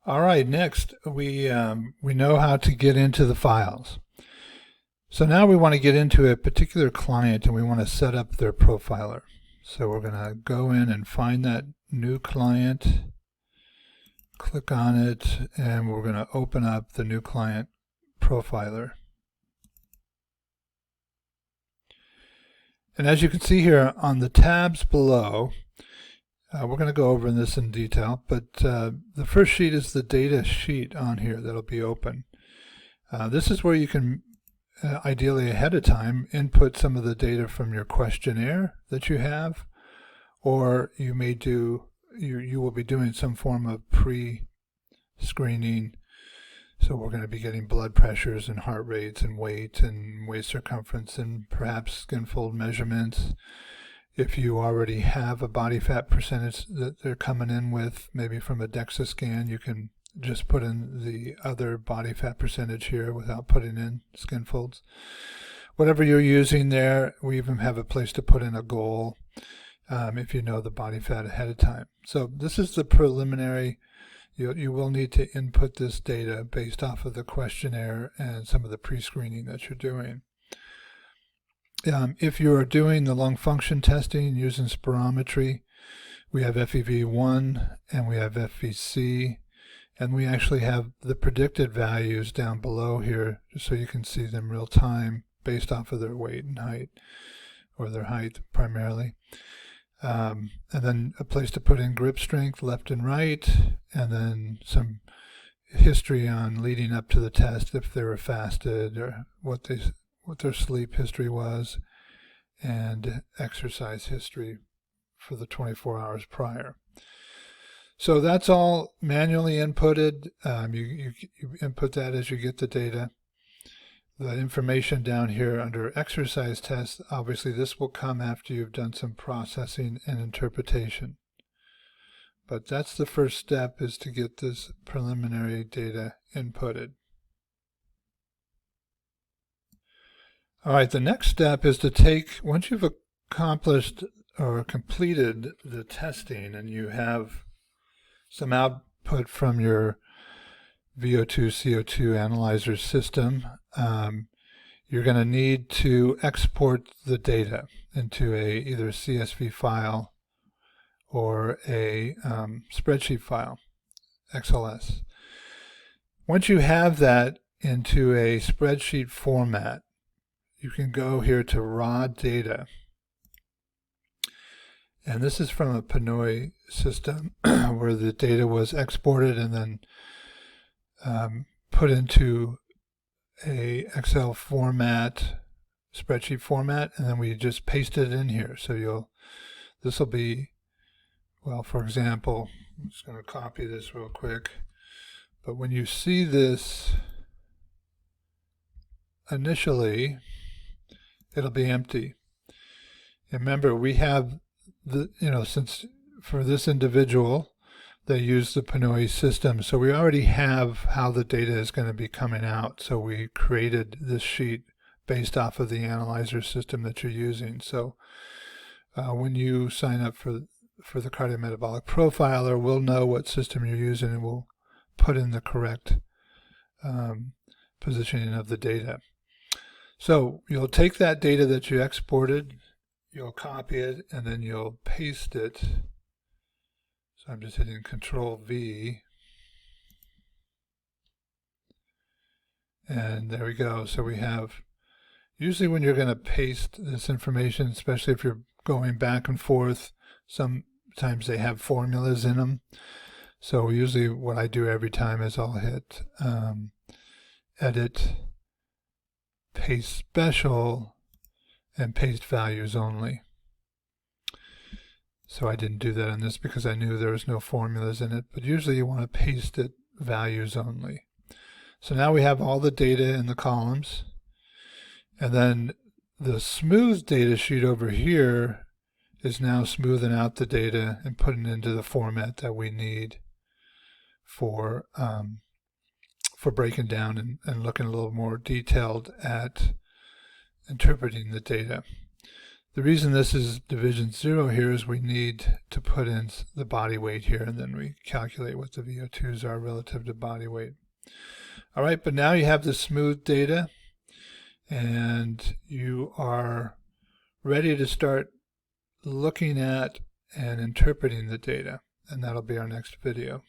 All right, next we know how to get into the files. So now we want to get into a particular client and we want to set up their profiler. So we're going to go in and find that new client, click on it, and we're going to open up the new client profiler. And as you can see here on the tabs below, we're going to go over this in detail, but the first sheet is the data sheet on here that'll be open. This is where you can ideally ahead of time input some of the data from your questionnaire that you have, or you may do, you will be doing some form of pre-screening. So we're going to be getting blood pressures and heart rates and weight circumference and perhaps skin fold measurements. If you already have a body fat percentage that they're coming in with, maybe from a DEXA scan, you can just put in the other body fat percentage here without putting in skin folds. Whatever you're using there, we even have a place to put in a goal if you know the body fat ahead of time. So this is the preliminary. You will need to input this data based off of the questionnaire and some of the pre-screening that you're doing. If you're doing the lung function testing using spirometry, we have FEV1 and we have FVC, and we actually have the predicted values down below here just so you can see them real time based off of their weight and height, or their height primarily. And then a place to put in grip strength left and right, and then some history on leading up to the test, if they were fasted or what their sleep history was, and exercise history for the 24 hours prior. So that's all manually inputted. You input that as you get the data. The information down here under exercise tests, obviously this will come after you've done some processing and interpretation. But that's the first step, is to get this preliminary data inputted. All right, the next step is to take, once you've accomplished or completed the testing and you have some output from your VO2, CO2 analyzer system, you're going to need to export the data into either a CSV file or a spreadsheet file, XLS. Once you have that into a spreadsheet format, you can go here to raw data. And this is from a Pinoy system where the data was exported and then put into a Excel format, spreadsheet format, and then we just paste it in here. So this will be, well, for example, I'm just going to copy this real quick. But when you see this initially, it'll be empty. And remember, we have since for this individual, they use the Pinoy system, so we already have how the data is going to be coming out. So we created this sheet based off of the analyzer system that you're using. So when you sign up for the cardiometabolic profiler, we'll know what system you're using and we'll put in the correct positioning of the data. So you'll take that data that you exported, you'll copy it, and then you'll paste it. So I'm just hitting Control V. And there we go. So we have, usually when you're going to paste this information, especially if you're going back and forth, sometimes they have formulas in them. So usually what I do every time is I'll hit Edit, Paste Special, and Paste Values Only. So I didn't do that on this because I knew there was no formulas in it, but usually you want to paste it values only. So now we have all the data in the columns, and then the smooth data sheet over here is now smoothing out the data and putting it into the format that we need for breaking down and looking a little more detailed at interpreting the data. The reason this is division 0 here is we need to put in the body weight here, and then we calculate what the VO2s are relative to body weight. All right, but now you have the smooth data, and you are ready to start looking at and interpreting the data, and that'll be our next video.